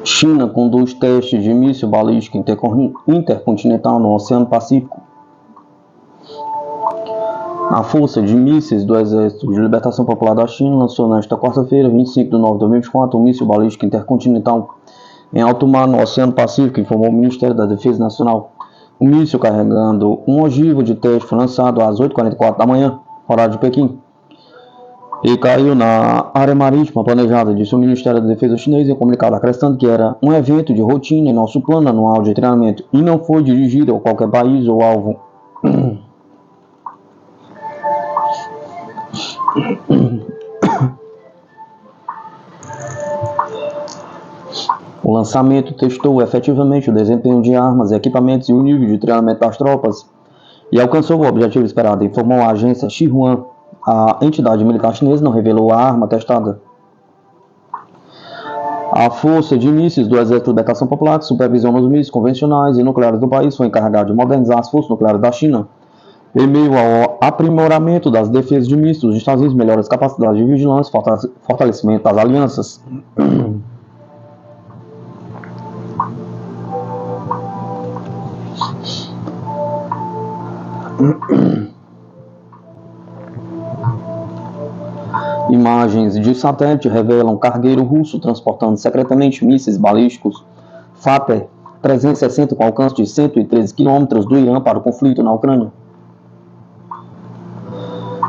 China conduz testes de míssil balístico intercontinental no Oceano Pacífico. A Força de Mísseis do Exército de Libertação Popular da China lançou nesta quarta-feira, 25 de novembro de 2024, um míssil balístico intercontinental em alto mar no Oceano Pacífico, informou o Ministério da Defesa Nacional. O míssil, carregando um ogivo de teste, foi lançado às 8h44 da manhã, horário de Pequim, e caiu na área marítima planejada, disse o Ministério da Defesa chinês em comunicado, acrescentando que era um evento de rotina em nosso plano anual de treinamento e não foi dirigido a qualquer país ou alvo. O lançamento testou efetivamente o desempenho de armas, equipamentos e o nível de treinamento das tropas e alcançou o objetivo esperado, informou a agência Xinhua. A entidade militar chinesa não revelou a arma testada. A Força de Mísseis do Exército de Libertação Popular, que supervisiona os mísseis convencionais e nucleares do país, foi encarregada de modernizar as forças nucleares da China. Em meio ao aprimoramento das defesas de mísseis, os Estados Unidos melhoram as capacidades de vigilância e fortalecimento das alianças. Imagens de satélite revelam cargueiro russo transportando secretamente mísseis balísticos Fater 360 com alcance de 113 km do Irã para o conflito na Ucrânia.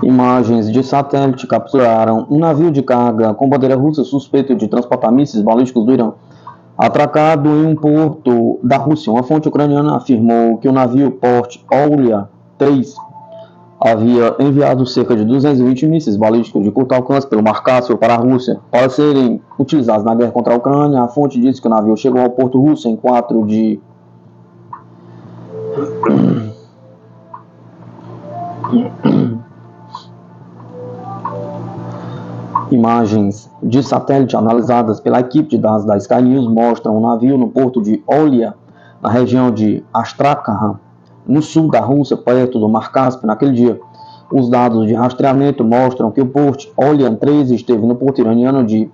Imagens de satélite capturaram um navio de carga com bandeira russa suspeito de transportar mísseis balísticos do Irã, atracado em um porto da Rússia. Uma fonte ucraniana afirmou que o navio porte Olia 3 havia enviado cerca de 220 mísseis balísticos de curto alcance pelo Mar Cáspio para a Rússia, para serem utilizados na guerra contra a Ucrânia. A fonte disse que o navio chegou ao porto russo em 4 de Imagens de satélite analisadas pela equipe de dados da Sky News mostram um navio no porto de Olia, na região de Astrakhan, no sul da Rússia, perto do Mar Cáspio, naquele dia. Os dados de rastreamento mostram que o porto Olia 3 esteve no porto iraniano de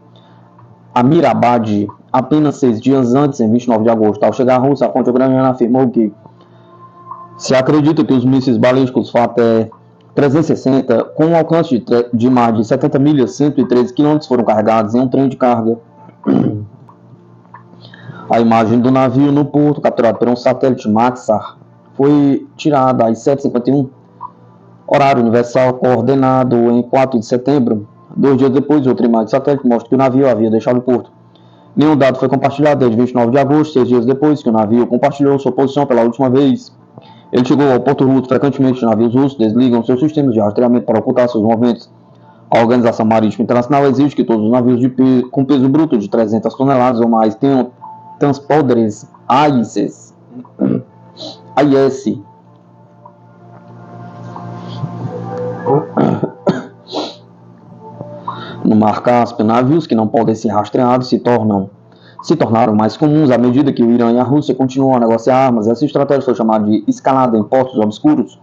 Amirabad apenas 6 dias antes, em 29 de agosto. Ao chegar à Rússia, a fonte ucraniana afirmou que se acredita que os mísseis balísticos Fater 360, com um alcance de mais de 70 milhas, 113 km, foram carregados em um trem de carga. A imagem do navio no porto, capturado por um satélite Maxar, foi tirada às 7h51, horário universal coordenado em 4 de setembro. 2 dias depois, outra imagem de satélite mostra que o navio havia deixado o porto. Nenhum dado foi compartilhado desde 29 de agosto, 6 dias depois que o navio compartilhou sua posição pela última vez. Ele chegou ao porto russo. Frequentemente, os navios russos desligam seus sistemas de rastreamento para ocultar seus movimentos. A Organização Marítima Internacional exige que todos os navios com peso bruto de 300 toneladas ou mais tenham transponders AIS. No Mar Cáspio, navios que não podem ser rastreados se tornaram mais comuns à medida que o Irã e a Rússia continuam a negociar armas. Essa estratégia foi chamada de escalada em portos obscuros.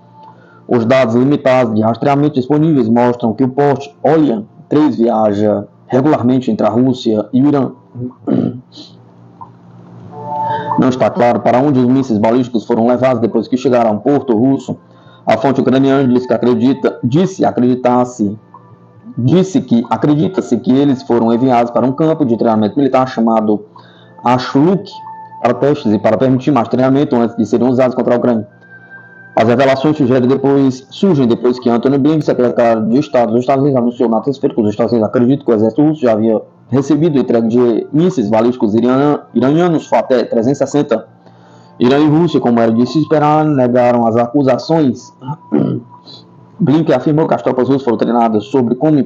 Os dados limitados de rastreamento disponíveis mostram que o porto Olia 3 viaja regularmente entre a Rússia e o Irã. Não está claro para onde os mísseis balísticos foram levados depois que chegaram ao porto russo. A fonte ucraniana disse que acredita-se que eles foram enviados para um campo de treinamento militar chamado Ashluk para testes e para permitir mais treinamento antes de serem usados contra a Ucrânia. As revelações surgem depois que Antony Blinken, secretário de Estado dos Estados Unidos, anunciou na terça-feira que os Estados Unidos acreditam que o exército russo já havia recebido entrega de mísseis balísticos iranianos Fater 360. Irã e Rússia, como era de se esperar, negaram as acusações. Blinken afirmou que as tropas russas foram treinadas sobre como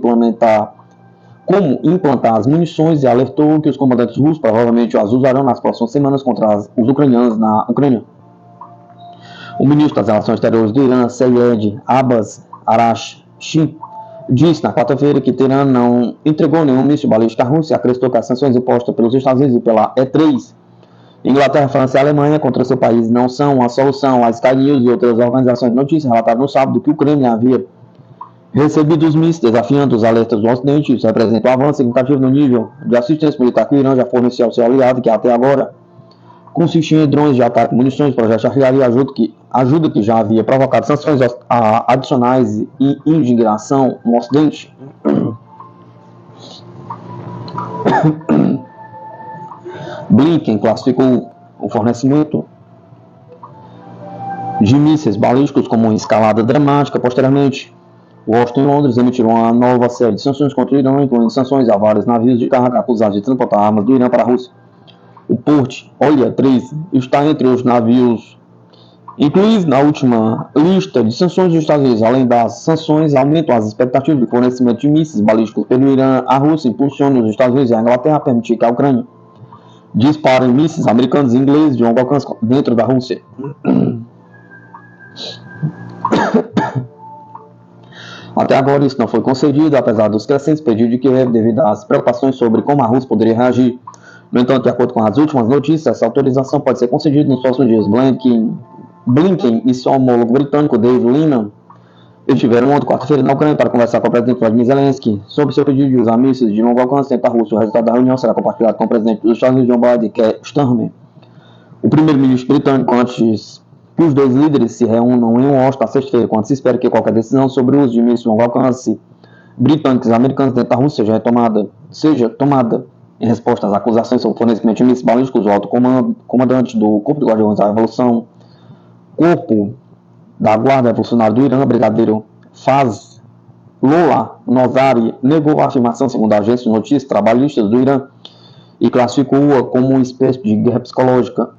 como implantar as munições e alertou que os comandantes russos provavelmente as usarão nas próximas semanas contra os ucranianos na Ucrânia. O ministro das Relações Exteriores do Irã, Seyed Abbas Araghchi, disse na quarta-feira que Teherã não entregou nenhum míssil balístico à Rússia e acrescentou que as sanções impostas pelos Estados Unidos e pela E3, Inglaterra, França e Alemanha contra seu país não são a solução. A Sky News e outras organizações de notícias relataram no sábado que a Ucrânia havia recebido os mísseis desafiando os alertas do Ocidente. Isso representa um avanço significativo no nível de assistência militar que o Irã já forneceu ao seu aliado, que até agora consistia em drones de ataque, munições, projetos de artilharia e ajuda que já havia provocado sanções adicionais e indignação no Ocidente. Blinken classificou o fornecimento de mísseis balísticos como uma escalada dramática. Posteriormente, Washington e Londres emitiram uma nova série de sanções contra o Irã, incluindo sanções a vários navios de carga acusados de transportar armas do Irã para a Rússia. O Port Olha 3 está entre os navios incluídos na última lista de sanções dos Estados Unidos. Além das sanções, aumentam as expectativas de fornecimento de mísseis balísticos pelo Irã. A Rússia impulsiona os Estados Unidos e a Inglaterra a permitir que a Ucrânia dispare mísseis americanos e ingleses de longo alcance dentro da Rússia. Até agora isso não foi concedido, apesar dos crescentes pedidos de Kiev devido às preocupações sobre como a Rússia poderia reagir. No entanto, de acordo com as últimas notícias, essa autorização pode ser concedida nos próximos dias. Blinken e seu homólogo britânico, Dave Linnan, estiveram ontem, quarta-feira, na Ucrânia para conversar com o presidente Vladimir Zelensky sobre seu pedido de usar mísseis de longo alcance dentro da Rússia. O resultado da reunião será compartilhado com o presidente dos Estados Unidos, Joe Biden, Keir Starmer. O primeiro-ministro britânico, antes que os dois líderes se reúnam em Washington na sexta-feira, quando se espera que qualquer decisão sobre o uso de mísseis de longo alcance britânicos e americanos dentro da Rússia seja tomada. Em resposta às acusações sobre fornecimento de mísseis balísticos, o alto comandante do Corpo de Guardiões da Revolução, Corpo da Guarda Revolucionária do Irã, brigadeiro Fazlollah Nozari, negou a afirmação, segundo a agência de notícias trabalhistas do Irã, e classificou-a como uma espécie de guerra psicológica.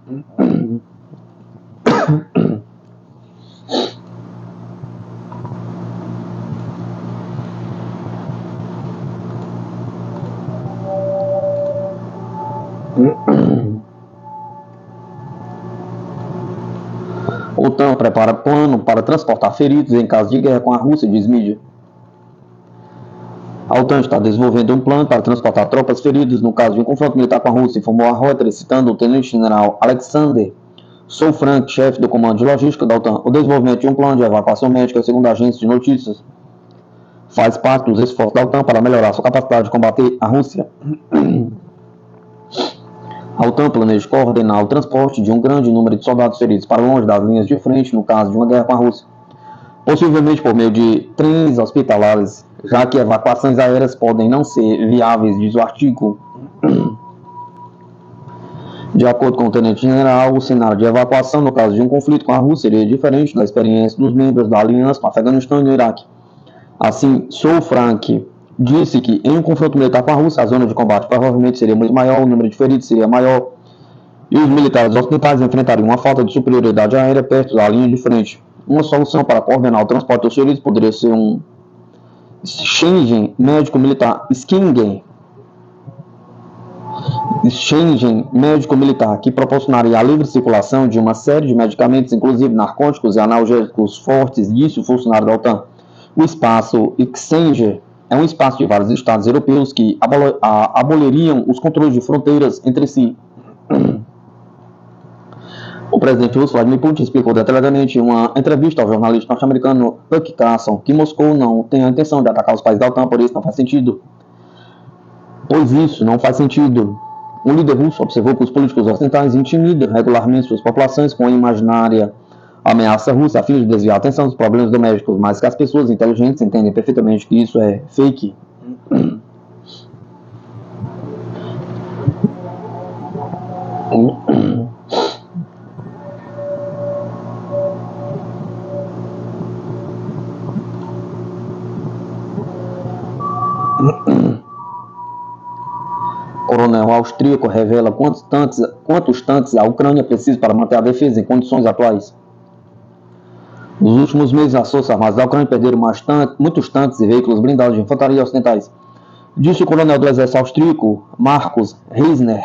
A OTAN prepara plano para transportar feridos em caso de guerra com a Rússia, diz mídia. A OTAN está desenvolvendo um plano para transportar tropas feridas no caso de um confronto militar com a Rússia, informou a Reuters, citando o tenente-general Alexander Soufrank, chefe do comando de logística da OTAN. O desenvolvimento de um plano de evacuação médica, segundo a agência de notícias, faz parte dos esforços da OTAN para melhorar sua capacidade de combater a Rússia. A OTAN planeja coordenar o transporte de um grande número de soldados feridos para longe das linhas de frente no caso de uma guerra com a Rússia, possivelmente por meio de trens hospitalares, já que evacuações aéreas podem não ser viáveis, diz o artigo. De acordo com o tenente-general, o cenário de evacuação no caso de um conflito com a Rússia seria diferente da experiência dos membros da aliança com o Afeganistão e o Iraque. Assim, Soufrank disse que em um confronto militar com a Rússia, a zona de combate provavelmente seria muito maior, o número de feridos seria maior e os militares ocidentais enfrentariam uma falta de superioridade aérea perto da linha de frente. Uma solução para coordenar o transporte dos feridos poderia ser um Schengen médico-militar, médico-militar, que proporcionaria a livre circulação de uma série de medicamentos, inclusive narcóticos e analgésicos fortes, disse o funcionário da OTAN. O espaço Schengen é um espaço de vários estados europeus que aboliriam os controles de fronteiras entre si. O presidente russo Vladimir Putin explicou detalhadamente em uma entrevista ao jornalista norte-americano Tucker Carlson que Moscou não tem a intenção de atacar os países da OTAN, por isso não faz sentido. Pois isso não faz sentido. Um líder russo observou que os políticos ocidentais intimidam regularmente suas populações com a imaginária ameaça russa a fim de desviar a atenção dos problemas domésticos, mas que as pessoas inteligentes entendem perfeitamente que isso é fake. Coronel austríaco revela quantos tanques a Ucrânia precisa para manter a defesa em condições atuais. Nos últimos meses, as forças armadas da Ucrânia perderam muitos tanques e veículos blindados de infantaria ocidentais. Disse o coronel do exército austríaco, Markus Reisner,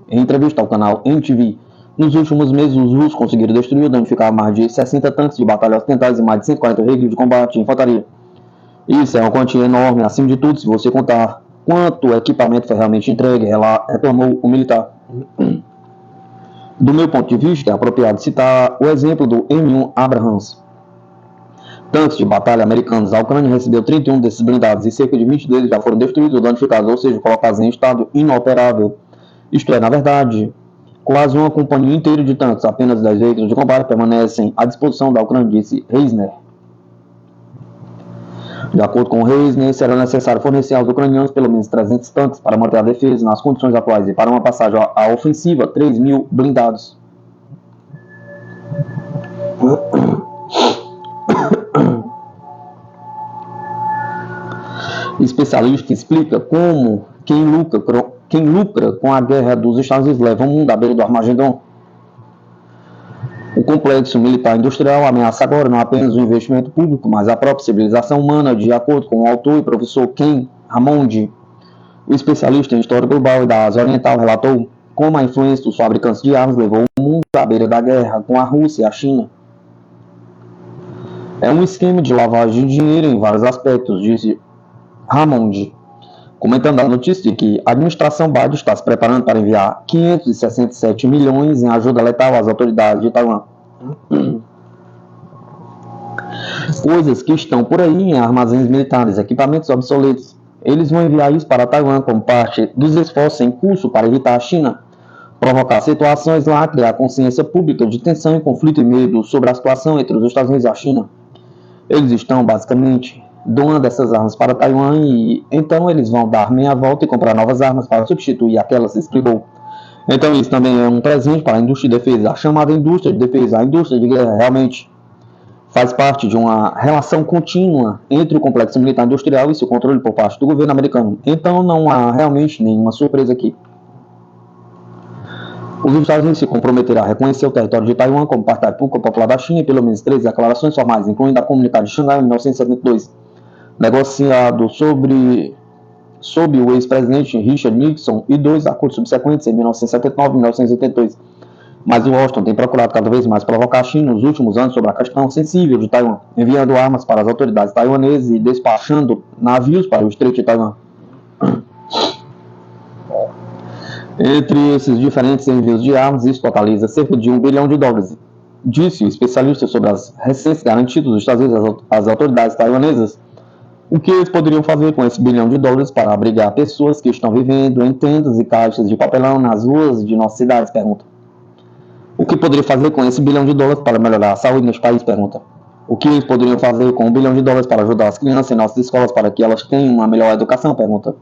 em entrevista ao canal MTV. Nos últimos meses, os russos conseguiram destruir ou danificar mais de 60 tanques de batalha ocidentais e mais de 140 veículos de combate e infantaria. Isso é uma quantia enorme, acima de tudo, se você contar quanto equipamento foi realmente entregue, reclamou o militar. Do meu ponto de vista, é apropriado citar o exemplo do M1 Abrams. Tanques de batalha americanos. A Ucrânia recebeu 31 desses blindados e cerca de 20 deles já foram destruídos ou danificados, ou seja, colocados em estado inoperável. Isto é, na verdade, quase uma companhia inteira de tanques, apenas 10 veículos de combate permanecem à disposição da Ucrânia, disse Reisner. De acordo com Reisner, será necessário fornecer aos ucranianos pelo menos 300 tanques para manter a defesa nas condições atuais e para uma passagem à ofensiva, 3.000 blindados. Especialista explica como quem lucra com a guerra dos Estados Unidos leva o mundo à beira do Armagedon. O complexo militar industrial ameaça agora não apenas o investimento público, mas a própria civilização humana, de acordo com o autor e professor Ken Hammond. O especialista em história global e da Ásia Oriental relatou como a influência dos fabricantes de armas levou o mundo à beira da guerra com a Rússia e a China. É um esquema de lavagem de dinheiro em vários aspectos, disse Hammond, comentando a notícia de que a administração Biden está se preparando para enviar 567 milhões em ajuda letal às autoridades de Taiwan. Coisas que estão por aí em armazéns militares, equipamentos obsoletos. Eles vão enviar isso para Taiwan como parte dos esforços em curso para evitar a China provocar situações lá, criar consciência pública de tensão e conflito e medo sobre a situação entre os Estados Unidos e a China. Eles estão, basicamente, doando essas armas para Taiwan e então eles vão dar meia volta e comprar novas armas para substituir aquelas, explicou. Então isso também é um presente para a indústria de defesa. A chamada indústria de defesa, a indústria de guerra, realmente faz parte de uma relação contínua entre o complexo militar industrial e seu controle por parte do governo americano. Então não há realmente nenhuma surpresa aqui. Os Estados Unidos se comprometeram a reconhecer o território de Taiwan como parte da República Popular da China e pelo menos 13 declarações formais, incluindo a Comunidade de Xangai em 1972, negociado sob o ex-presidente Richard Nixon e 2 acordos subsequentes em 1979 e 1982. Mas Washington tem procurado cada vez mais provocar a China nos últimos anos sobre a questão sensível de Taiwan, enviando armas para as autoridades taiwanesas e despachando navios para o Estreito de Taiwan. Entre esses diferentes envios de armas, isso totaliza cerca de $1 bilhão, disse o especialista sobre as recentes garantias dos Estados Unidos às autoridades taiwanesas. O que eles poderiam fazer com esse $1 bilhão para abrigar pessoas que estão vivendo em tendas e caixas de papelão nas ruas de nossas cidades? Pergunta. O que poderia fazer com esse $1 bilhão para melhorar a saúde neste país? Pergunta. O que eles poderiam fazer com $1 bilhão para ajudar as crianças em nossas escolas para que elas tenham uma melhor educação? Pergunta.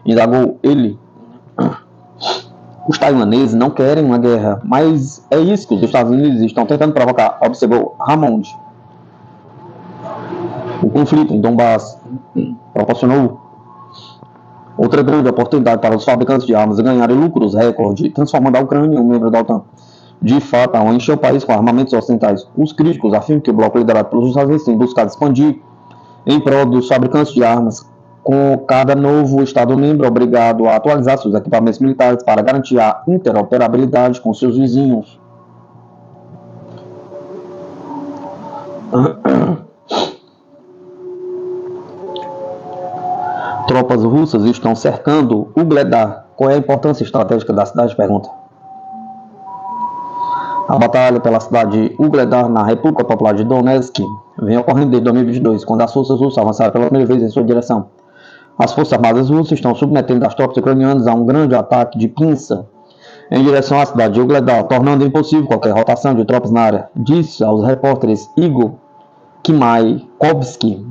Indagou ele. Os taiwaneses não querem uma guerra, mas é isso que os Estados Unidos estão tentando provocar, observou Hammond. O conflito em Donbass proporcionou outra grande oportunidade para os fabricantes de armas ganharem lucros recorde, transformando a Ucrânia em um membro da OTAN. De fato, ao encher o país com armamentos ocidentais, os críticos afirmam que o bloco liderado pelos Estados Unidos tem buscado expandir em prol dos fabricantes de armas, com cada novo Estado-membro obrigado a atualizar seus equipamentos militares para garantir a interoperabilidade com seus vizinhos. Tropas russas estão cercando Ugledar. Qual é a importância estratégica da cidade? Pergunta. A batalha pela cidade de Ugledar, na República Popular de Donetsk, vem ocorrendo desde 2022, quando as forças russas avançaram pela primeira vez em sua direção. As forças armadas russas estão submetendo as tropas ucranianas a um grande ataque de pinça em direção à cidade de Ugledar, tornando impossível qualquer rotação de tropas na área, disse aos repórteres Igor Kimakovsky,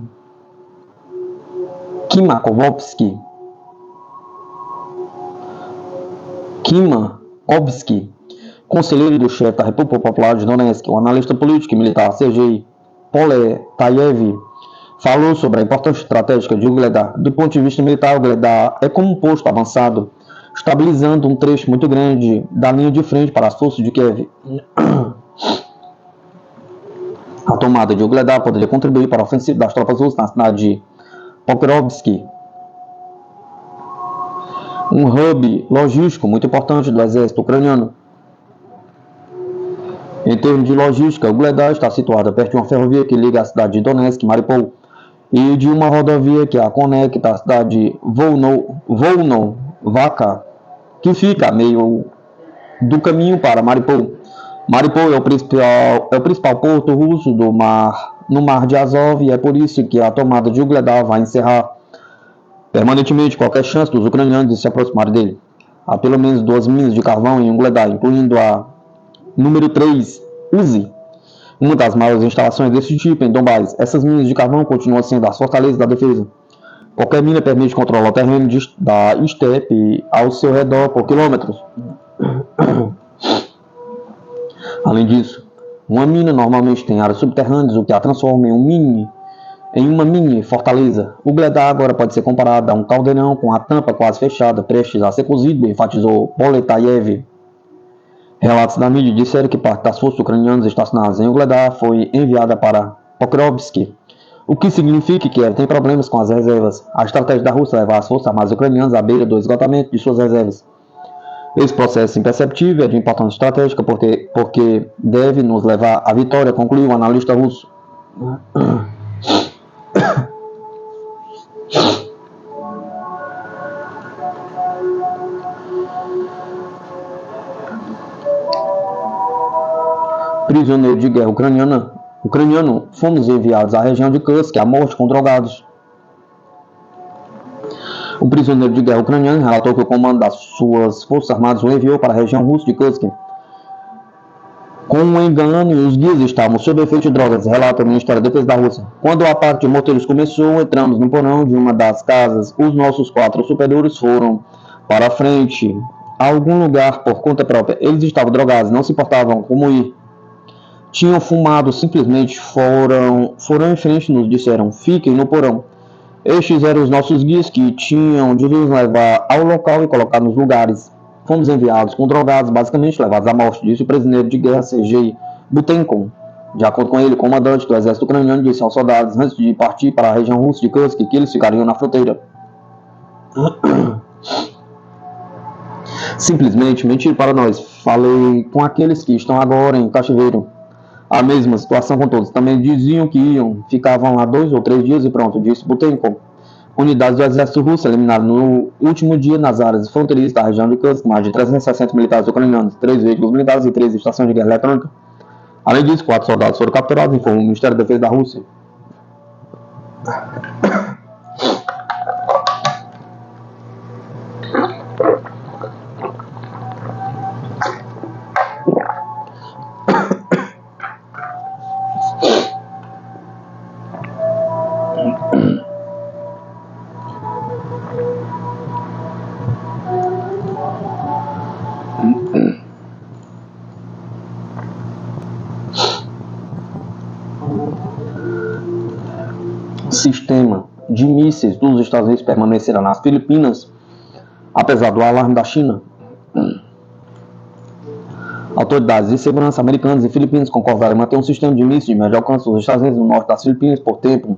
conselheiro do chefe da República Popular de Donetsk, o analista político e militar Sergei Poletayev, falou sobre a importância estratégica de Ugledar. Do ponto de vista militar, Ugledar é como um posto avançado, estabilizando um trecho muito grande da linha de frente para as forças de Kiev. A tomada de Ugledar poderia contribuir para a ofensiva das tropas russas na cidade de Pokrovsky. um hub logístico muito importante do exército ucraniano. Em termos de logística, Ugledar está situada perto de uma ferrovia que liga a cidade de Donetsk e Mariupol e de uma rodovia que a conecta à cidade de Volnovaka, que fica a meio do caminho para Mariupol. Mariupol é o principal porto russo no mar de Azov, e é por isso que a tomada de Ugledar vai encerrar permanentemente qualquer chance dos ucranianos de se aproximarem dele. Há pelo menos 2 minas de carvão em Ugledar, incluindo a número 3, Uzi, uma das maiores instalações desse tipo em Donbás. Essas minas de carvão continuam sendo as fortalezas da defesa. Qualquer mina permite controlar o terreno da estepe ao seu redor por quilômetros. Além disso, uma mina normalmente tem áreas subterrâneas, o que a transforma em uma mini fortaleza. O Ugledar agora pode ser comparado a um caldeirão com a tampa quase fechada, prestes a ser cozido, enfatizou Poletayev. Relatos da mídia disseram que parte das forças ucranianas estacionadas em Ugledar foi enviada para Pokrovsk, o que significa que ela tem problemas com as reservas. A estratégia da Rússia é levar as forças armadas ucranianas à beira do esgotamento de suas reservas. Esse processo imperceptível é de importância estratégica porque deve nos levar à vitória, concluiu o analista russo. Prisioneiro de guerra ucraniano, fomos enviados à região de Kursk à morte com drogados. O prisioneiro de guerra ucraniano relatou que o comando das suas forças armadas o enviou para a região russa de Kursk. Com um engano, os guias estavam sob efeito de drogas, relata o Ministério da Defesa da Rússia. Quando o ataque de moteiros começou, entramos no porão de uma das casas. Os nossos 4 superiores foram para a frente, a algum lugar por conta própria. Eles estavam drogados, não se importavam como ir. Tinham fumado, simplesmente foram em frente e nos disseram, fiquem no porão. Estes eram os nossos guias que tinham de nos levar ao local e colocar nos lugares. Fomos enviados com drogados, basicamente levados à morte, disse o prisioneiro de guerra Sergei Butenkov. De acordo com ele, o comandante do exército ucraniano disse aos soldados, antes de partir para a região russa de Kursk, que eles ficariam na fronteira. Simplesmente mentir para nós. Falei com aqueles que estão agora em cativeiro. A mesma situação com todos. Também diziam que ficavam lá 2 ou 3 dias e pronto, disse Butenkov. Unidades do exército russo eliminaram no último dia nas áreas fronteiriças da região de Kursk mais de 360 militares ucranianos, 3 veículos militares e 3 estações de guerra eletrônica. Além disso, 4 soldados foram capturados, informou o Ministério da Defesa da Rússia. Sistema de mísseis dos Estados Unidos permanecerá nas Filipinas, apesar do alarme da China. Autoridades de segurança americanas e filipinas concordaram em manter um sistema de mísseis de médio alcance dos Estados Unidos no norte das Filipinas por tempo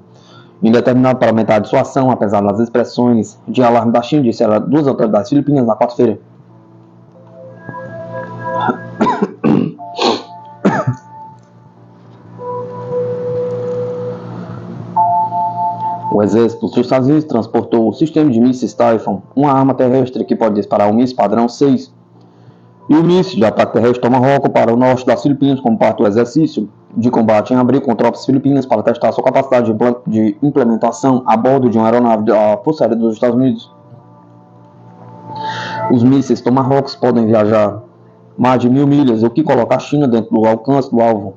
indeterminado para aumentar a dissuasão, apesar das expressões de alarme da China, disseram 2 autoridades filipinas na quarta-feira. O exército dos Estados Unidos transportou o sistema de mísseis Typhoon, uma arma terrestre que pode disparar um míssil padrão 6, e o míssil de ataque terrestre Tomahawk para o norte das Filipinas como parte do exercício de combate em abril com tropas filipinas para testar sua capacidade de implementação a bordo de uma aeronave da Força Aérea dos Estados Unidos. Os mísseis Tomahawks podem viajar mais de 1.000 milhas, o que coloca a China dentro do alcance do alvo.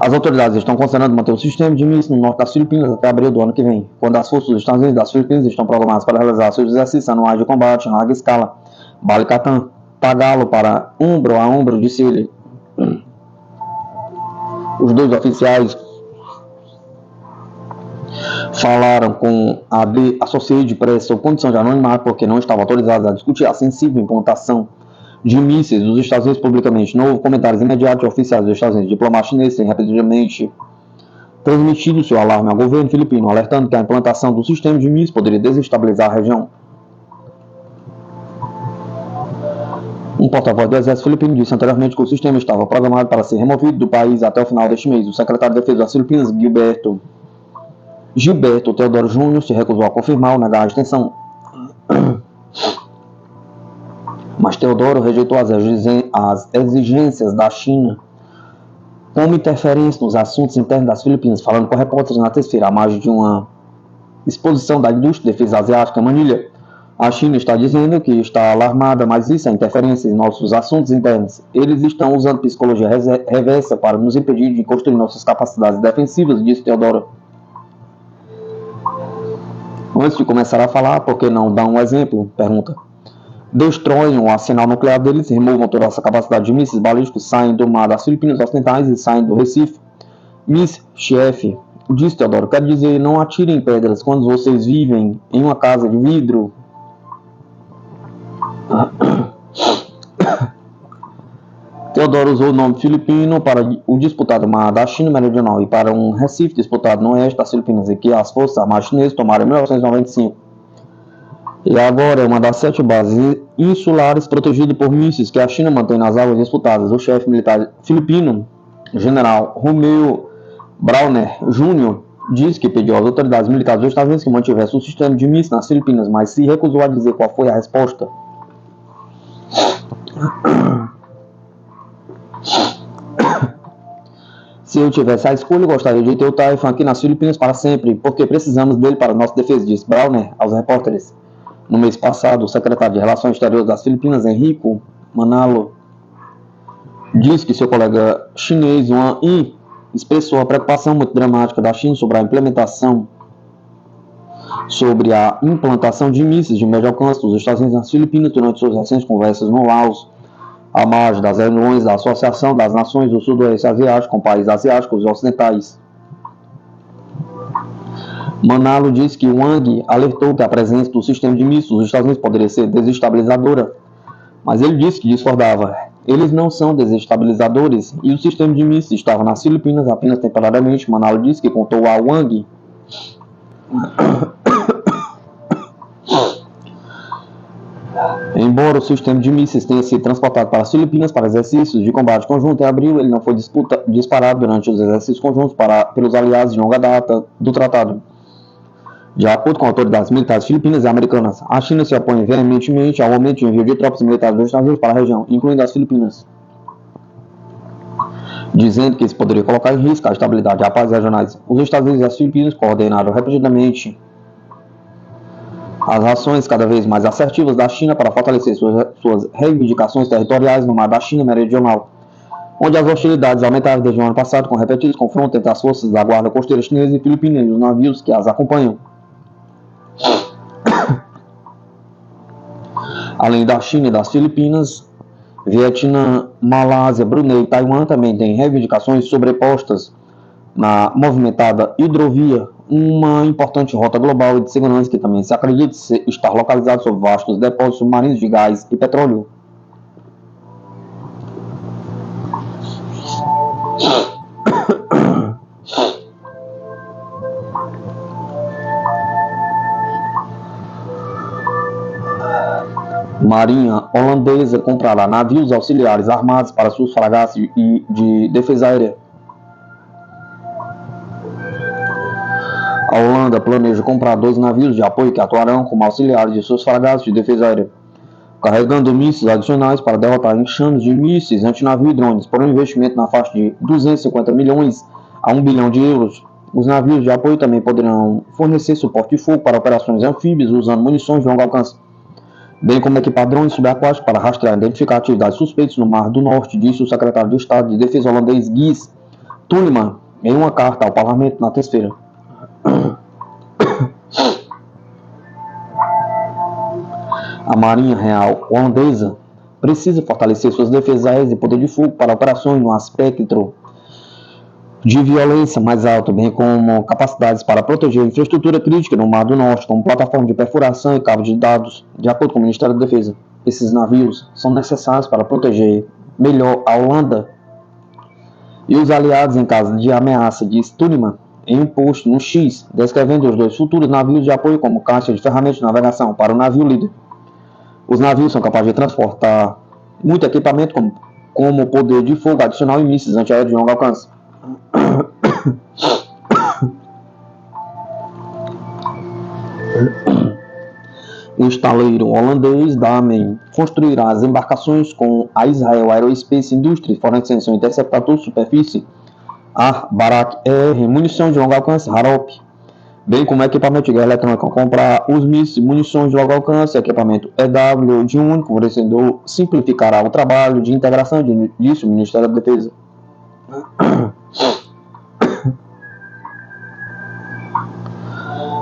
As autoridades estão considerando manter o sistema de mísseis no norte das Filipinas até abril do ano que vem, quando as forças dos Estados Unidos e das Filipinas estão programadas para realizar seus exercícios anuais de combate em larga escala. Balikatan Tagalo para ombro a ombro, disse ele. Os 2 oficiais falaram com a The Associated Press sob condição de anonimato porque não estavam autorizados a discutir a sensível implantação de mísseis dos Estados Unidos publicamente. Não houve comentários imediatos de oficiais dos Estados Unidos. Diplomatas chineses têm repetidamente transmitido seu alarme ao governo filipino, alertando que a implantação do sistema de mísseis poderia desestabilizar a região. Um porta-voz do exército filipino disse anteriormente que o sistema estava programado para ser removido do país até o final deste mês. O secretário de Defesa das Filipinas, Gilberto Teodoro Júnior, se recusou a confirmar ou negar a extensão. Mas Teodoro rejeitou as exigências da China como interferência nos assuntos internos das Filipinas, falando com repórteres na terça-feira, à margem de uma exposição da indústria de defesa asiática em Manilha. A China está dizendo que está alarmada, mas isso é interferência em nossos assuntos internos. Eles estão usando psicologia reversa para nos impedir de construir nossas capacidades defensivas, disse Teodoro. Antes de começar a falar, por que não dar um exemplo? Pergunta. Destroem o arsenal nuclear deles, removam toda essa capacidade de mísseis balísticos, saem do mar das Filipinas Ocidentais e saem do Recife. Miss chefe, disse Teodoro, quer dizer, não atirem pedras quando vocês vivem em uma casa de vidro. Teodoro usou o nome filipino para o disputado mar da China Meridional e para um Recife disputado no oeste das Filipinas, e que as forças armadas chinesas tomaram em 1995. E agora é uma das 7 bases insulares protegidas por mísseis que a China mantém nas águas disputadas. O chefe militar filipino, general Romeu Browner Jr., disse que pediu às autoridades militares dos Estados Unidos que mantivessem o sistema de mísseis nas Filipinas, mas se recusou a dizer qual foi a resposta. Se eu tivesse a escolha, eu gostaria de ter o Taifun aqui nas Filipinas para sempre, porque precisamos dele para nossa defesa, disse Browner aos repórteres. No mês passado, o secretário de Relações Exteriores das Filipinas, Enrico Manalo, disse que seu colega chinês Wang Yi expressou a preocupação muito dramática da China sobre a implantação de mísseis de médio alcance dos Estados Unidos nas Filipinas durante suas recentes conversas no Laos, à margem das reuniões da Associação das Nações do Sudoeste Asiático com países asiáticos e ocidentais. Manalo disse que Wang alertou que a presença do sistema de mísseis dos Estados Unidos poderia ser desestabilizadora, mas ele disse que discordava. Eles não são desestabilizadores e o sistema de mísseis estava nas Filipinas apenas temporariamente. Manalo disse que contou a Wang embora o sistema de mísseis tenha sido transportado para as Filipinas para exercícios de combate conjunto em abril, ele não foi disparado durante os exercícios conjuntos pelos aliados de longa data do tratado. De acordo com autoridades militares filipinas e americanas, a China se opõe veementemente ao aumento de envio de tropas militares dos Estados Unidos para a região, incluindo as Filipinas, dizendo que isso poderia colocar em risco a estabilidade e a paz regionais. Os Estados Unidos e as Filipinas coordenaram repetidamente as ações cada vez mais assertivas da China para fortalecer suas reivindicações territoriais no mar da China Meridional, onde as hostilidades aumentaram desde o ano passado com repetidos confrontos entre as forças da guarda costeira chinesa e filipina e os navios que as acompanham. Além da China e das Filipinas, Vietnã, Malásia, Brunei e Taiwan também têm reivindicações sobrepostas na movimentada hidrovia, uma importante rota global de segurança que também se acredita estar localizada sobre vastos depósitos submarinos de gás e petróleo. Marinha holandesa comprará navios auxiliares armados para suas fragatas de defesa aérea. A Holanda planeja comprar 2 navios de apoio que atuarão como auxiliares de suas fragatas de defesa aérea, carregando mísseis adicionais para derrotar enxames de mísseis, antinavio e drones, por um investimento na faixa de 250 milhões a 1 bilhão de euros. Os navios de apoio também poderão fornecer suporte de fogo para operações anfíbias usando munições de longo alcance, bem como equipar drones subaquáticos para rastrear e identificar atividades suspeitas no Mar do Norte, disse o secretário de Estado de Defesa holandês Guys Tullman em uma carta ao parlamento na terça-feira. A Marinha Real holandesa precisa fortalecer suas defesas aéreas e poder de fogo para operações no espectro de violência mais alto, bem como capacidades para proteger a infraestrutura crítica no Mar do Norte, como plataforma de perfuração e cabo de dados, de acordo com o Ministério da Defesa. Esses navios são necessários para proteger melhor a Holanda e os aliados em caso de ameaça, disse Tullman em um post no X, descrevendo os 2 futuros navios de apoio como caixa de ferramentas de navegação para o navio líder. Os navios são capazes de transportar muito equipamento como poder de fogo adicional e mísseis antiaéreos de longo alcance. O estaleiro holandês Damen construirá as embarcações com a Israel Aerospace Industries, fornecendo seu interceptador de superfície, a Barak-ER, munição de longo alcance, Harop, bem como equipamento de guerra eletrônica, comprar os mísseis, munições de longo alcance, equipamento EW de um único fornecedor, simplificará o trabalho de integração disso, o Ministério da Defesa.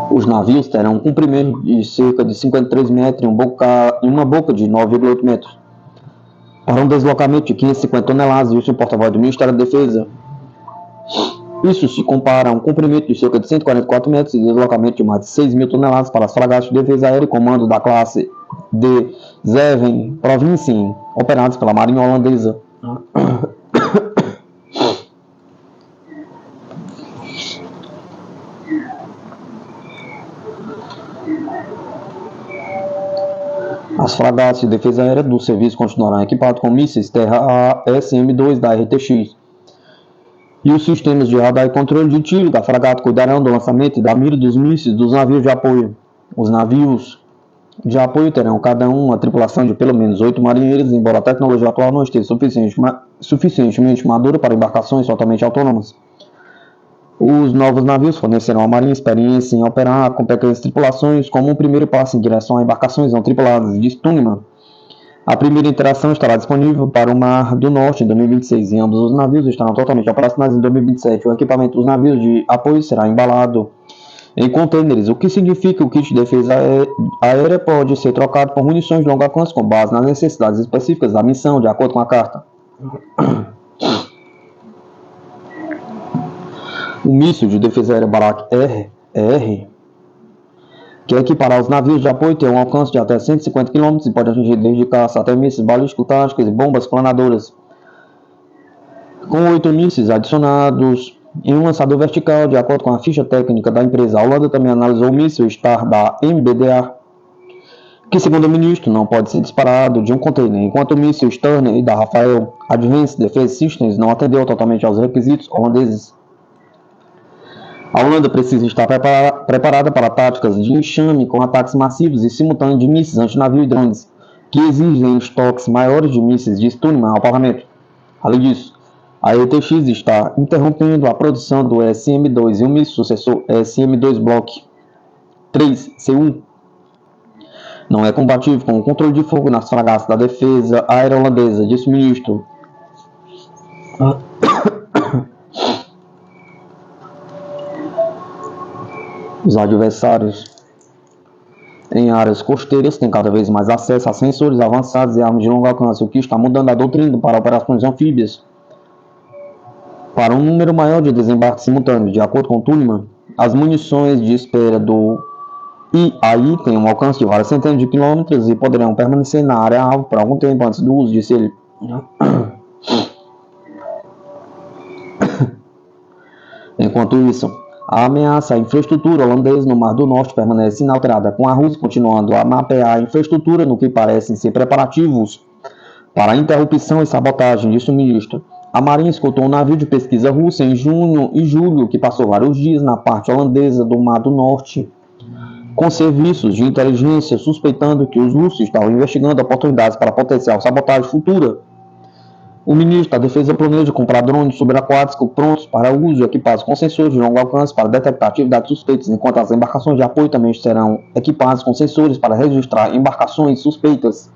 Os navios terão um comprimento de cerca de 53 metros e uma boca de 9,8 metros. Para um deslocamento de 550 toneladas, disse o porta-voz do Ministério da Defesa. Isso se compara a um comprimento de cerca de 144 metros e deslocamento de mais de 6 mil toneladas para as fragatas de defesa aérea e comando da classe de Zeven Provincien, operadas pela Marinha Holandesa. As fragatas de defesa aérea do serviço continuarão equipadas com mísseis Terra SM-2 da RTX. E os sistemas de radar e controle de tiro da fragata cuidarão do lançamento e da mira dos mísseis dos navios de apoio. Os navios de apoio terão cada um uma tripulação de pelo menos 8 marinheiros, embora a tecnologia atual não esteja suficientemente madura para embarcações totalmente autônomas. Os novos navios fornecerão à Marinha experiência em operar com pequenas tripulações como um primeiro passo em direção a embarcações não tripuladas, disse Tunneman. A primeira interação estará disponível para o Mar do Norte em 2026 e ambos os navios estarão totalmente operacionais em 2027. O equipamento dos navios de apoio será embalado em contêineres, o que significa que o kit de defesa aérea pode ser trocado por munições de longo alcance com base nas necessidades específicas da missão, de acordo com a carta. O míssil de defesa aérea Barak-ER, que equipará os navios de apoio, tem um alcance de até 150 km e pode atingir desde caça até mísseis balísticos táticos e bombas planadoras. Com 8 mísseis adicionados em um lançador vertical, de acordo com a ficha técnica da empresa, a Holanda também analisou o míssil Star da MBDA, que, segundo o ministro, não pode ser disparado de um container, enquanto o míssil Sterner da Rafael Advanced Defense Systems não atendeu totalmente aos requisitos holandeses. A Holanda precisa estar preparada para táticas de enxame com ataques massivos e simultâneos de mísseis antinavio e drones, que exigem estoques maiores de mísseis de Tunneman ao parlamento. Além disso, a ETX está interrompendo a produção do SM-2 e o míssil sucessor SM-2 Block 3C1 não é compatível com o controle de fogo nas fragatas da defesa aérea holandesa, disse o ministro. Os adversários em áreas costeiras têm cada vez mais acesso a sensores avançados e armas de longo alcance, o que está mudando a doutrina para operações anfíbias. Para um número maior de desembarques simultâneos, de acordo com Tunneman, as munições de espera do IAI têm um alcance de várias centenas de quilômetros e poderão permanecer na área-alvo por algum tempo antes do uso, disse ele. Enquanto isso, a ameaça à infraestrutura holandesa no Mar do Norte permanece inalterada, com a Rússia continuando a mapear a infraestrutura no que parecem ser preparativos para a interrupção e sabotagem, disse o ministro. A Marinha escoltou um navio de pesquisa russo em junho e julho, que passou vários dias na parte holandesa do Mar do Norte, com serviços de inteligência suspeitando que os russos estavam investigando oportunidades para potencial sabotagem futura. O ministro da Defesa planeja comprar drones subaquáticos prontos para uso e equipados com sensores de longo alcance para detectar atividades suspeitas, enquanto as embarcações de apoio também serão equipadas com sensores para registrar embarcações suspeitas.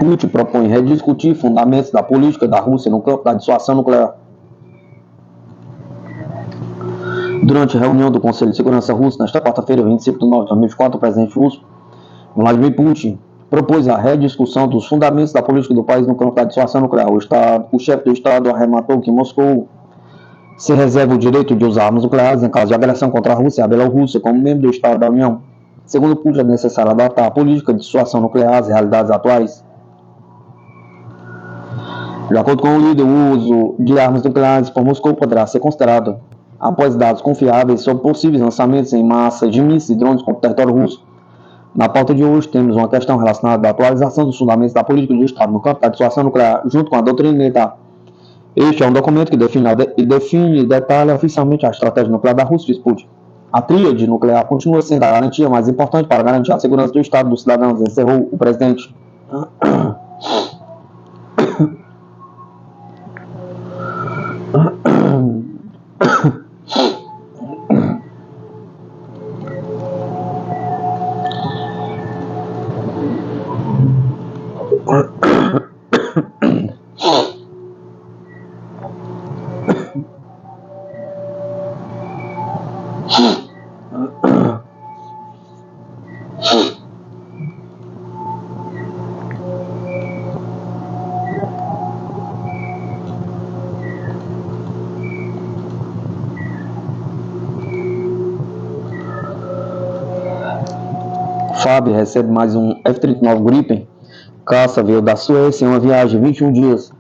Rutte propõe rediscutir fundamentos da política da Rússia no campo da dissuasão nuclear. Durante a reunião do Conselho de Segurança Russo, nesta quarta-feira, 25 de novembro de 2024, o presidente russo, Vladimir Putin, propôs a rediscussão dos fundamentos da política do país no campo da dissuasão nuclear. O chefe do Estado arrematou que Moscou se reserva o direito de usar armas nucleares em caso de agressão contra a Rússia e a Bielorrússia como membro do Estado da União. Segundo Putin, é necessário adaptar a política de dissuasão nuclear às realidades atuais. De acordo com o líder, o uso de armas nucleares por Moscou poderá ser considerado após dados confiáveis sobre possíveis lançamentos em massa de mísseis e drones contra o território russo. Na pauta de hoje, temos uma questão relacionada à atualização dos fundamentos da política do Estado no campo da dissuasão nuclear, junto com a doutrina militar. Este é um documento que define e detalha oficialmente a estratégia nuclear da Rússia, diz Putin. A tríade nuclear continua sendo a garantia mais importante para garantir a segurança do Estado dos cidadãos, encerrou o presidente. FAB recebe mais um F-39 Gripen. Caça veio da Suécia em uma viagem de 21 dias.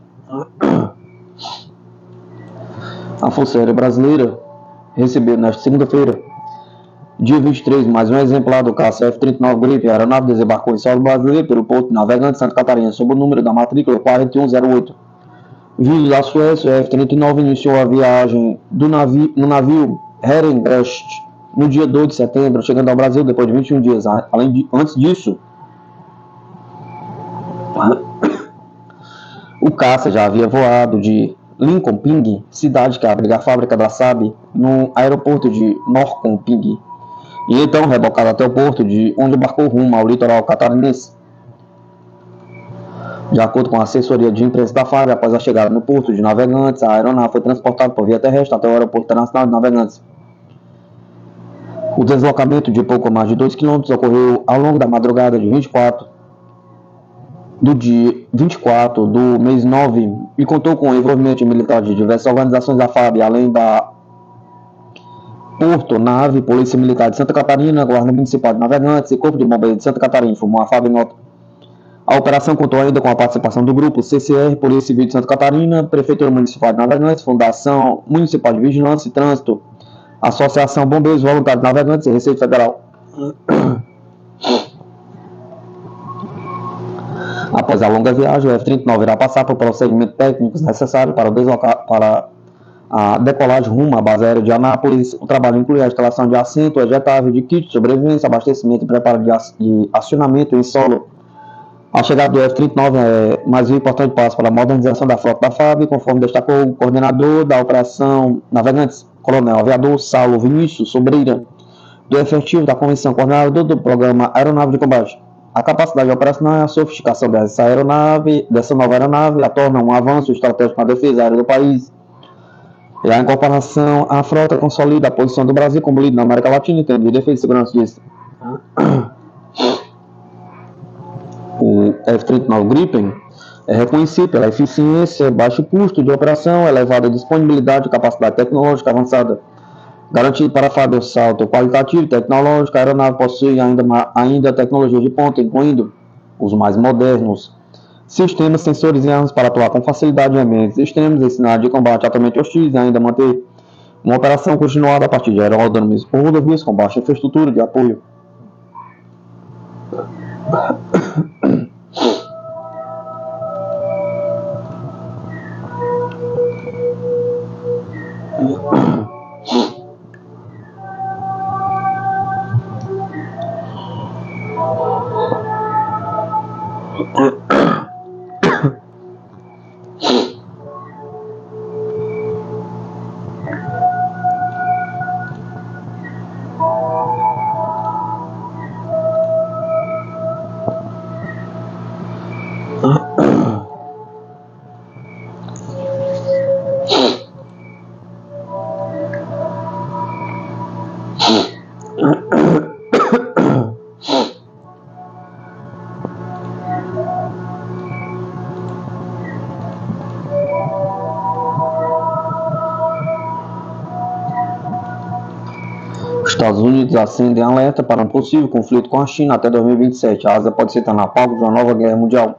A Força Aérea Brasileira recebeu nesta segunda-feira, dia 23, mais um exemplar do caça F-39 Gripen. A aeronave desembarcou em solo brasileiro pelo porto de Navegante, Santa Catarina, sob o número da matrícula 4108. Vindo da Suécia, o F-39 iniciou a viagem no navio Herrengrest no dia 2 de setembro, chegando ao Brasil depois de 21 dias. Antes disso, o caça já havia voado de Linköping, cidade que abriga a fábrica da SAAB, no aeroporto de Norrköping, e então rebocado até o porto, de onde embarcou rumo ao litoral catarinense. De acordo com a assessoria de imprensa da FAB, após a chegada no porto de Navegantes, a aeronave foi transportada por via terrestre até o aeroporto internacional de Navegantes. O deslocamento de pouco mais de 2 km ocorreu ao longo da madrugada de 24 do mês 9 e contou com o envolvimento de militares de diversas organizações da FAB, além da Porto, Nave, Polícia Militar de Santa Catarina, Guarda Municipal de Navegantes e Corpo de Bombeiros de Santa Catarina, informou a FAB nota. A operação contou ainda com a participação do grupo CCR, Polícia Civil de Santa Catarina, Prefeitura Municipal de Navegantes, Fundação Municipal de Vigilância e Trânsito, Associação Bombeiros Voluntários de Navegantes e Receita Federal. Após a longa viagem, o F-39 irá passar por procedimentos técnicos necessários para a decolagem rumo à base aérea de Anápolis. O trabalho inclui a instalação de assento ejetável, de kit de sobrevivência, abastecimento e preparo de acionamento em solo. A chegada do F-39 é mais um importante passo para a modernização da frota da FAB, conforme destacou o coordenador da Operação Navegantes, Coronel Aviador Saulo Vinícius Sobreira, do efetivo da Convenção, coordenador do Programa Aeronave de Combate. A capacidade operacional e a sofisticação dessa nova aeronave a torna um avanço estratégico na defesa aérea do país. E a incorporação à frota consolida a posição do Brasil como líder na América Latina em termos de defesa e segurança disso. O F-39 Gripen é reconhecido pela eficiência, baixo custo de operação, elevada disponibilidade e capacidade tecnológica avançada. Garantido para a FAB o salto qualitativo e tecnológico, a aeronave possui ainda tecnologia de ponta, incluindo os mais modernos sistemas, sensores e armas para atuar com facilidade em ambientes extremos em cenários de combate altamente hostis e ainda manter uma operação continuada a partir de aerodromes por rodovias com baixa infraestrutura de apoio. Os Estados Unidos acendem alerta para um possível conflito com a China até 2027. A Ásia pode se tornar palco de uma nova guerra mundial.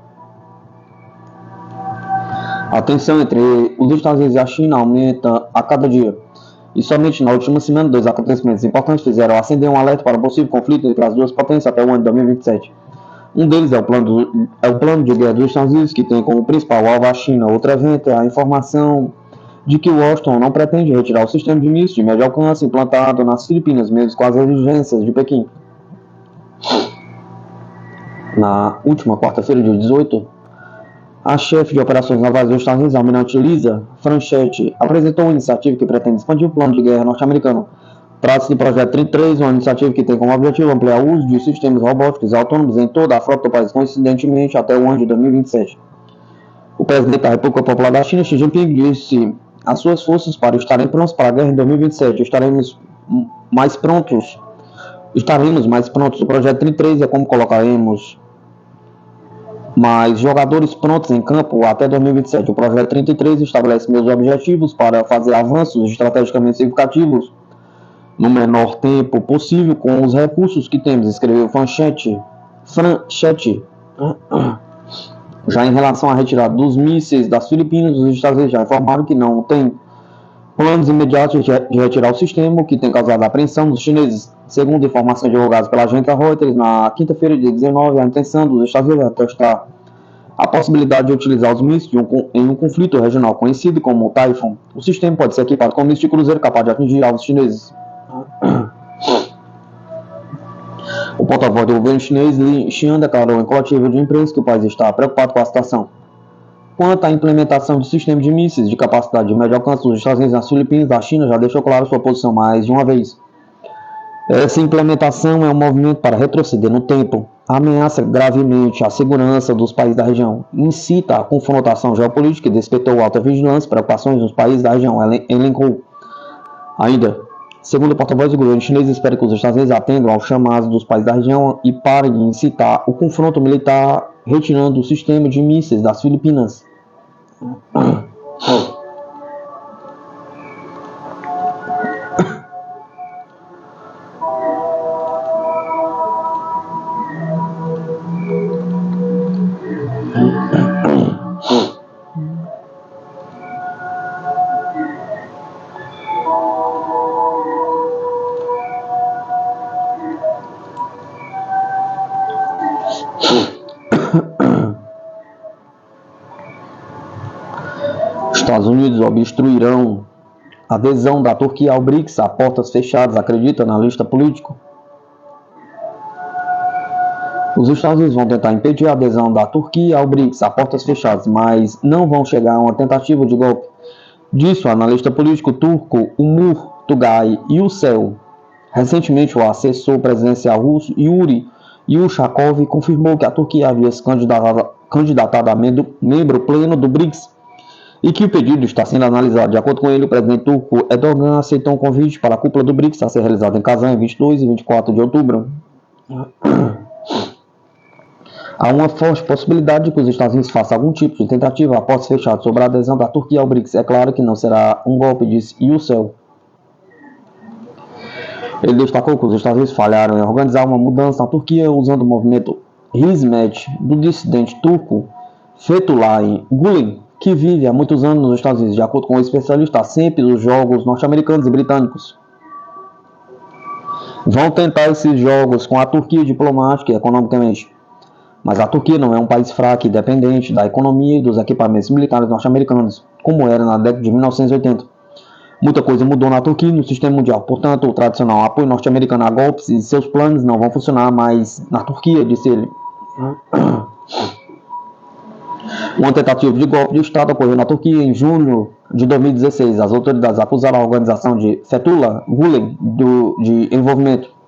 A tensão entre os Estados Unidos e a China aumenta a cada dia. E somente na última semana, dois acontecimentos importantes fizeram acender um alerta para um possível conflito entre as duas potências até o ano de 2027. Um deles é o plano de guerra dos Estados Unidos, que tem como principal alvo a China. Outro evento é a informação de que Washington não pretende retirar o sistema de mísseis de médio alcance implantado nas Filipinas, mesmo com as exigências de Pequim. Na última quarta-feira, dia 18, a chefe de operações navais dos Estados Unidos, a almirante Lisa Franchetti, apresentou uma iniciativa que pretende expandir o plano de guerra norte-americano. Trata-se do Projeto 33, uma iniciativa que tem como objetivo ampliar o uso de sistemas robóticos autônomos em toda a frota do país, coincidentemente até o ano de 2027. O presidente da República Popular da China, Xi Jinping, disse às suas forças para estarem prontos para a guerra em 2027. Estaremos mais prontos. O Projeto 33 é como colocaremos mais jogadores prontos em campo até 2027. O Projeto 33 estabelece meus objetivos para fazer avanços estrategicamente significativos no menor tempo possível com os recursos que temos, escreveu Franchetti. Já em relação à retirada dos mísseis das Filipinas, os Estados Unidos já informaram que não tem planos imediatos de retirar o sistema, o que tem causado a apreensão dos chineses. Segundo informações divulgadas pela agência Reuters, na quinta-feira, dia 19, a intenção dos Estados Unidos é testar a possibilidade de utilizar os mísseis em um conflito regional conhecido como Typhoon. O sistema pode ser equipado com mísseis de cruzeiro capaz de atingir alvos chineses. O porta-voz do governo chinês, Li Xian, declarou em coletiva de imprensa que o país está preocupado com a situação. Quanto à implementação de sistemas de mísseis de capacidade de médio alcance dos Estados Unidos nas Filipinas, a China já deixou claro sua posição mais de uma vez. Essa implementação é um movimento para retroceder no tempo, ameaça gravemente a segurança dos países da região, incita a confrontação geopolítica e despertou alta vigilância e preocupações nos países da região, elencou. Ainda, segundo o porta-voz do governo chinês, espera que os Estados Unidos atendam aos chamados dos países da região e parem de incitar o confronto militar, retirando o sistema de mísseis das Filipinas. Estados Unidos obstruirão a adesão da Turquia ao BRICS a portas fechadas, acredita analista político. Os Estados Unidos vão tentar impedir a adesão da Turquia ao BRICS a portas fechadas, mas não vão chegar a uma tentativa de golpe. Disse o analista político turco Umur Tugay Yücel. Recentemente, o assessor presidencial russo Yuri Ushakov confirmou que a Turquia havia se candidatado a membro pleno do BRICS e que o pedido está sendo analisado. De acordo com ele, o presidente turco Erdogan aceitou um convite para a cúpula do BRICS a ser realizada em Kazan em 22 e 24 de outubro. Há uma forte possibilidade de que os Estados Unidos façam algum tipo de tentativa a portas fechadas sobre a adesão da Turquia ao BRICS. É claro que não será um golpe, disse Yücel. Ele destacou que os Estados Unidos falharam em organizar uma mudança na Turquia usando o movimento Hizmet do dissidente turco Fethullah Gülen, que vive há muitos anos nos Estados Unidos. De acordo com o especialista, há sempre os jogos norte-americanos e britânicos. Vão tentar esses jogos com a Turquia diplomática e economicamente. Mas a Turquia não é um país fraco e dependente da economia e dos equipamentos militares norte-americanos, como era na década de 1980. Muita coisa mudou na Turquia e no sistema mundial. Portanto, o tradicional apoio norte-americano a golpes e seus planos não vão funcionar mais na Turquia, disse ele. Uma tentativa de golpe de Estado ocorreu na Turquia em junho de 2016. As autoridades acusaram a organização de Fethullah Gülen de envolvimento.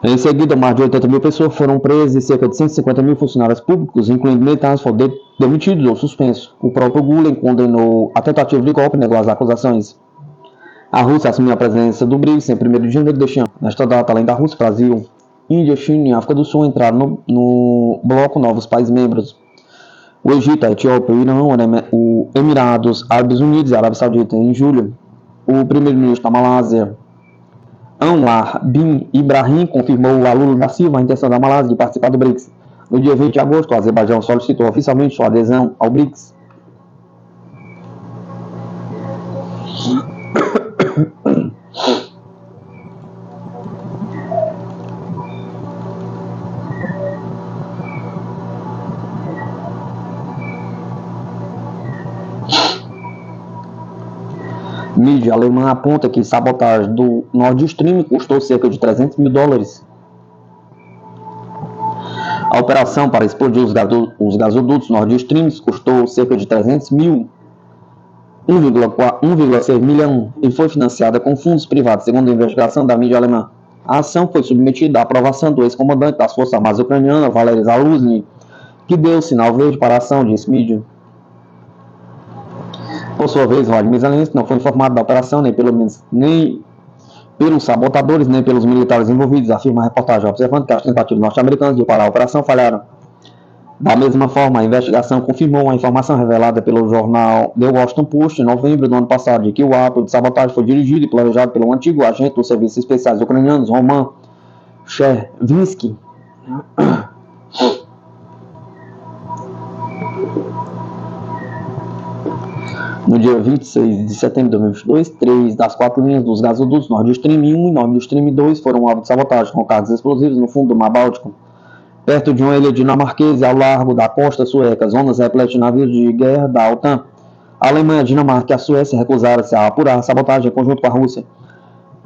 Em seguida, mais de 80 mil pessoas foram presas e cerca de 150 mil funcionários públicos, incluindo militares, foram demitidos ou suspensos. O próprio Gülen condenou a tentativa de golpe e negou as acusações. A Rússia assumiu a presidência do BRICS em 1º de janeiro deste ano. Nesta data, além da Rússia, Brasil, Índia, China e África do Sul entraram no bloco novos países membros. O Egito, a Etiópia, o Irã, o Emirados Árabes Unidos e a Arábia Saudita. Em julho, o primeiro-ministro da Malásia, Anwar bin Ibrahim confirmou a Lula da Silva a intenção da Malásia de participar do BRICS. No dia 20 de agosto, o Azerbaijão solicitou oficialmente sua adesão ao BRICS. Mídia alemã aponta que sabotagem do Nord Stream custou cerca de 300 mil dólares. A operação para explodir os gasodutos Nord Stream custou cerca de 300 mil, 1,6 milhão, e foi financiada com fundos privados, segundo a investigação da mídia alemã. A ação foi submetida à aprovação do ex-comandante das Forças Armadas ucranianas, Valery Zaluzny, que deu sinal verde para a ação, disse mídia. Por sua vez, Vladimir Zelensky não foi informado da operação, nem pelos sabotadores, nem pelos militares envolvidos, afirma a reportagem, observando que as tentativas norte-americanas de parar a operação falharam. Da mesma forma, a investigação confirmou a informação revelada pelo jornal The Washington Post em novembro do ano passado, de que o ato de sabotagem foi dirigido e planejado pelo antigo agente dos serviços especiais ucranianos, Roman Chervinsky. No dia 26 de setembro de 2022, 3 das 4 linhas dos gasodutos Nord Stream 1 e Nord Stream 2 foram alvo de sabotagem com cargas explosivas no fundo do Mar Báltico, perto de uma ilha dinamarquesa ao largo da costa sueca, zonas repletas de navios de guerra da OTAN. A Alemanha, a Dinamarca e a Suécia recusaram-se a apurar a sabotagem em conjunto com a Rússia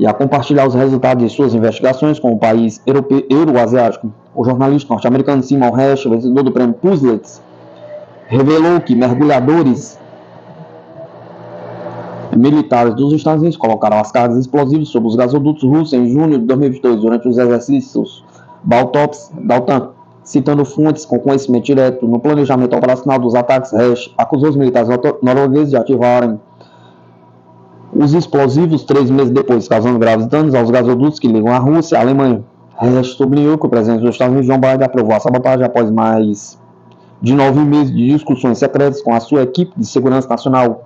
e a compartilhar os resultados de suas investigações com o país euroasiático. O jornalista norte-americano Simon Hersh, vencedor do prêmio Pulitzer, revelou que mergulhadores militares dos Estados Unidos colocaram as cargas explosivas sobre os gasodutos russos em junho de 2022 durante os exercícios Baltops da OTAN. Citando fontes com conhecimento direto no planejamento operacional dos ataques, Hersh acusou os militares noruegueses de ativarem os explosivos 3 meses depois, causando graves danos aos gasodutos que ligam a Rússia e a Alemanha. Hersh sublinhou que o presidente dos Estados Unidos, Joe Biden, aprovou a sabotagem após mais de 9 meses de discussões secretas com a sua equipe de segurança nacional.